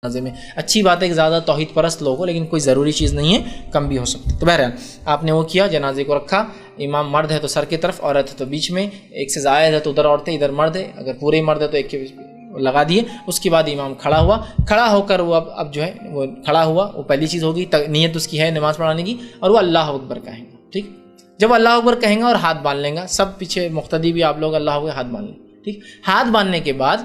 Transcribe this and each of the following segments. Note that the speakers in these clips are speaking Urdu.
جنازے میں اچھی بات ہے کہ زیادہ توحید پرست لوگ ہو، لیکن کوئی ضروری چیز نہیں ہے، کم بھی ہو سکتی. تو بہرحال آپ نے وہ کیا، جنازے کو رکھا. امام مرد ہے تو سر کی طرف، عورت ہے تو بیچ میں، ایک سے زائد ہے تو ادھر عورتیں ادھر مرد ہے، اگر پورے مرد ہے تو ایک کے لگا دیے. اس کے بعد امام کھڑا ہوا، کھڑا ہو کر وہ اب جو ہے وہ کھڑا ہوا. وہ پہلی چیز ہوگی، نیت اس کی ہے نماز پڑھانے کی، اور وہ اللہ اکبر کہیں گا. ٹھیک، جب اللہ اکبر کہیں گا اور ہاتھ باندھ لیں گا، سب پیچھے مقتدی بھی آپ لوگ اللہ اکبر ہاتھ باندھ لیں. ٹھیک، ہاتھ باندھنے کے بعد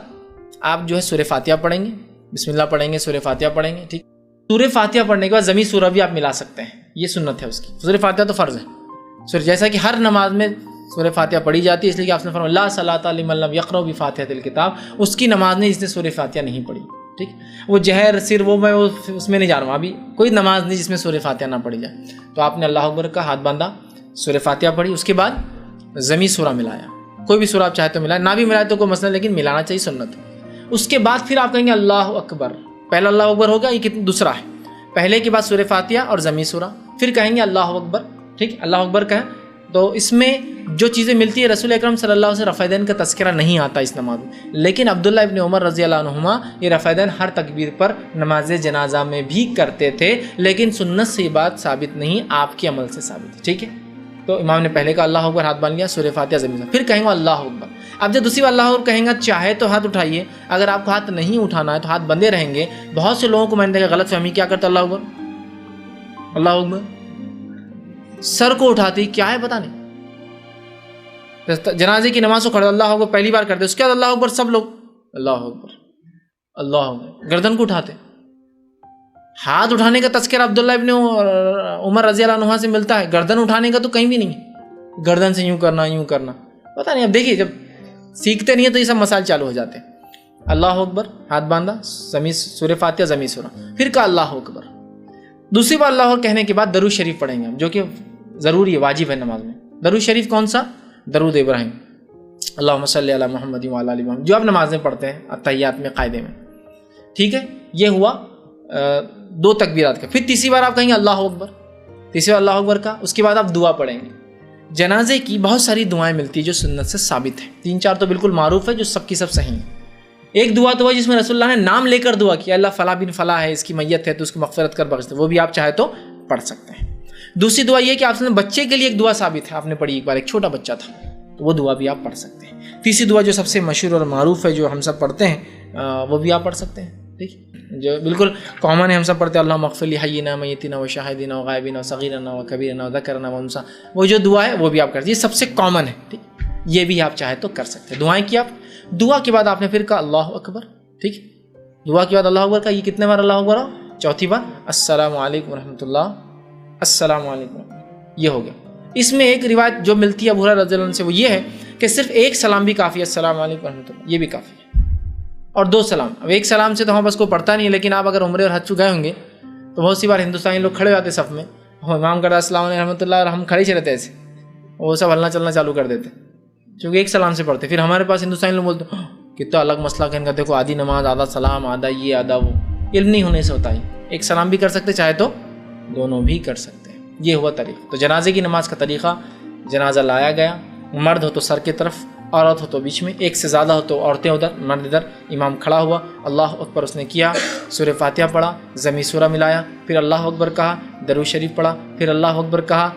آپ جو ہے سورہ فاتحہ پڑھیں گے، بسم اللہ پڑھیں گے، سورہ فاتحہ پڑھیں گے. ٹھیک، سورہ فاتحہ پڑھنے کے بعد ضمی سورہ بھی آپ ملا سکتے ہیں، یہ سنت ہے اس کی. سورہ فاتحہ تو فرض ہے، جیسا کہ ہر نماز میں سورہ فاتحہ پڑھی جاتی ہے، اس لیے کہ آپ نے فرمایا لا صلاۃ لمن لم یقرأ بفاتحۃ الکتاب، اس کی نماز نہیں جس نے سورہ فاتحہ نہیں پڑھی. ٹھیک، وہ جہر سر وہ میں اس میں نہیں جا رہا ہوں، ابھی کوئی نماز نہیں جس میں سورہ فاتحہ نہ پڑھی جائے. تو آپ نے اللہ اکبر کا ہاتھ باندھا، سورہ فاتحہ پڑھی، اس کے بعد ضمی سورہ ملایا. کوئی بھی سورہ آپ چاہے تو ملائے، نہ بھی ملائے تو کوئی مسئلہ، لیکن ملانا چاہیے، سنت ہے. اس کے بعد پھر آپ کہیں گے اللہ اکبر. پہلا اللہ اکبر ہوگا، یہ کتنا دوسرا ہے. پہلے کے بعد سورہ فاتحہ اور ضمی سورہ، پھر کہیں گے اللہ اکبر. ٹھیک، اللہ اکبر کہیں تو اس میں جو چیزیں ملتی ہے، رسول اکرم صلی اللہ علیہ وسلم رفع دین کا تذکرہ نہیں آتا اس نماز میں، لیکن عبداللہ ابن عمر رضی اللہ عنہما یہ رفع دین ہر تکبیر پر نماز جنازہ میں بھی کرتے تھے، لیکن سنت سے یہ بات ثابت نہیں، آپ کے عمل سے ثابت ہے. ٹھیک ہے، تو امام نے پہلے کا اللہ اکبر ہاتھ باندھ لیا، سورہ فاتحہ ضمی سورہ، پھر کہیں گے اللہ اکبر. اب جب دوسری بار اللہ اکبر کہیں گا، چاہے تو ہاتھ اٹھائیے، اگر آپ کو ہاتھ نہیں اٹھانا ہے تو ہاتھ بندے رہیں گے. بہت سے لوگوں کو میں نے دیکھا غلط فہمی، کیا کرتا اللہ اکبر، اللہ اکبر سر کو اٹھاتی، کیا ہے پتہ نہیں. جنازے کی نماز کو کھڑے اللہ اکبر پہلی بار کرتے، اس کے بعد اللہ اکبر سب لوگ اللہ اکبر اللہ اکبر، گردن کو اٹھاتے. ہاتھ اٹھانے کا تذکرہ عبداللہ ابن عمر رضی اللہ عنہ سے ملتا ہے، گردن اٹھانے کا تو کہیں بھی نہیں ہے. گردن سے یوں کرنا یوں کرنا، پتہ نہیں. اب دیکھیے جب سیکھتے نہیں ہیں تو یہ سب مسائل چالو ہو جاتے ہیں. اللہ اکبر ہاتھ باندھا، سورہ فاتحہ ضمی سورہ، پھر کہا اللہ اکبر. دوسری بار اللہ اکبر کہنے کے بعد درود شریف پڑھیں گے، جو کہ ضروری ہے، واجب ہے نماز میں. درود شریف کون سا؟ درود ابراہیم، اللہم صلی علی محمد وعلی آل محمد، جو آپ نماز میں پڑھتے ہیں اتحیات میں قاعدے میں. ٹھیک ہے، یہ ہوا دو تکبیرات کا. پھر تیسری بار آپ کہیں گے اللہ اکبر، تیسری بار اللہ اکبر کا، اس کے بعد آپ دعا پڑھیں گے. جنازے کی بہت ساری دعائیں ملتی ہیں جو سنت سے ثابت ہیں، 3-4 تو بالکل معروف ہے جو سب کی سب صحیح ہیں. ایک دعا تو ہے جس میں رسول اللہ نے نام لے کر دعا کیا، اللہ فلاں بن فلاں ہے، اس کی میت ہے تو اس کی مغفرت کر بخش دے، وہ بھی آپ چاہے تو پڑھ سکتے ہیں. دوسری دعا یہ کہ آپ نے بچے کے لیے ایک دعا ثابت ہے، آپ نے پڑھی ایک بار، ایک چھوٹا بچہ تھا تو وہ دعا بھی آپ پڑھ سکتے ہیں. تیسری دعا جو سب سے مشہور اور معروف ہے، جو ہم سب پڑھتے ہیں، وہ بھی آپ پڑھ سکتے ہیں. ٹھیک، جو بالکل کامن ہے، ہم سب پڑھتے ہیں اللہم اغفر لی حینا میتنا و شاہدنا و غائبنا و صغیرنا و کبیرنا و ذکرنا و انثا، وہ جو دعا ہے وہ بھی آپ کرتے ہیں، یہ سب سے کامن ہے. ٹھیک، یہ بھی آپ چاہے تو کر سکتے ہیں. دعائیں کی آپ، دعا کے بعد آپ نے پھر کہا اللہ اکبر. ٹھیک، دعا کے بعد اللہ اکبر کا، یہ کتنے بار اللہ اکبر ہو؟ چوتھی بار السلام علیکم ورحمۃ اللہ، السلام علیکم، یہ ہو گیا. اس میں ایک روایت جو ملتی ہے ابو ہریرہ رضی اللہ عنہ سے، وہ یہ ہے کہ صرف ایک سلام بھی کافی ہے، السلام علیکم ورحمۃ اللہ، یہ بھی کافی ہے، اور 2 سلام. اب ایک سلام سے تو ہم بس کو پڑھتا نہیں ہے، لیکن آپ اگر عمرے اور حج گئے ہوں گے تو بہت سی بار ہندوستانی لوگ کھڑے ہوتے صف میں، امام کرتا السلام علیکم رحمۃ اللہ، اور ہم کھڑے ہی رہتے ایسے، وہ سب ہلنا چلنا چالو کر دیتے کیونکہ ایک سلام سے پڑھتے. پھر ہمارے پاس ہندوستانی لوگ بولتے کتنا الگ مسئلہ کہ ان کا دیکھو، آدھی نماز آدھا سلام، آدھا یہ آدھا وہ، علم نہیں ہونے سے ہوتا ہے. ایک سلام بھی کر سکتے، چاہے تو دونوں بھی کر سکتے ہیں. یہ ہوا طریقہ. تو جنازے کی نماز کا طریقہ، جنازہ لایا گیا، مرد ہو تو سر کی طرف، عورت ہو تو بیچ میں، ایک سے زیادہ ہو تو عورتیں ادھر مرد ادھر. امام کھڑا ہوا، اللہ اکبر اس نے کیا، سورہ فاتحہ پڑھا، ضمی سورہ ملایا، پھر اللہ اکبر کہا، درود شریف پڑھا، پھر اللہ اکبر کہا،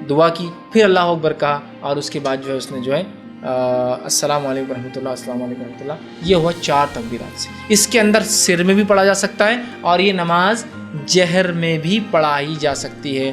دعا کی، پھر اللہ اکبر کہا، اور اس کے بعد جو ہے اس نے جو ہے السلام علیکم ورحمۃ اللہ، السلام علیکم ورحمۃ اللہ. یہ ہوا 4 تکبیرات سے. اس کے اندر سر میں بھی پڑھا جا سکتا ہے، اور یہ نماز جہر میں بھی پڑھائی جا سکتی ہے.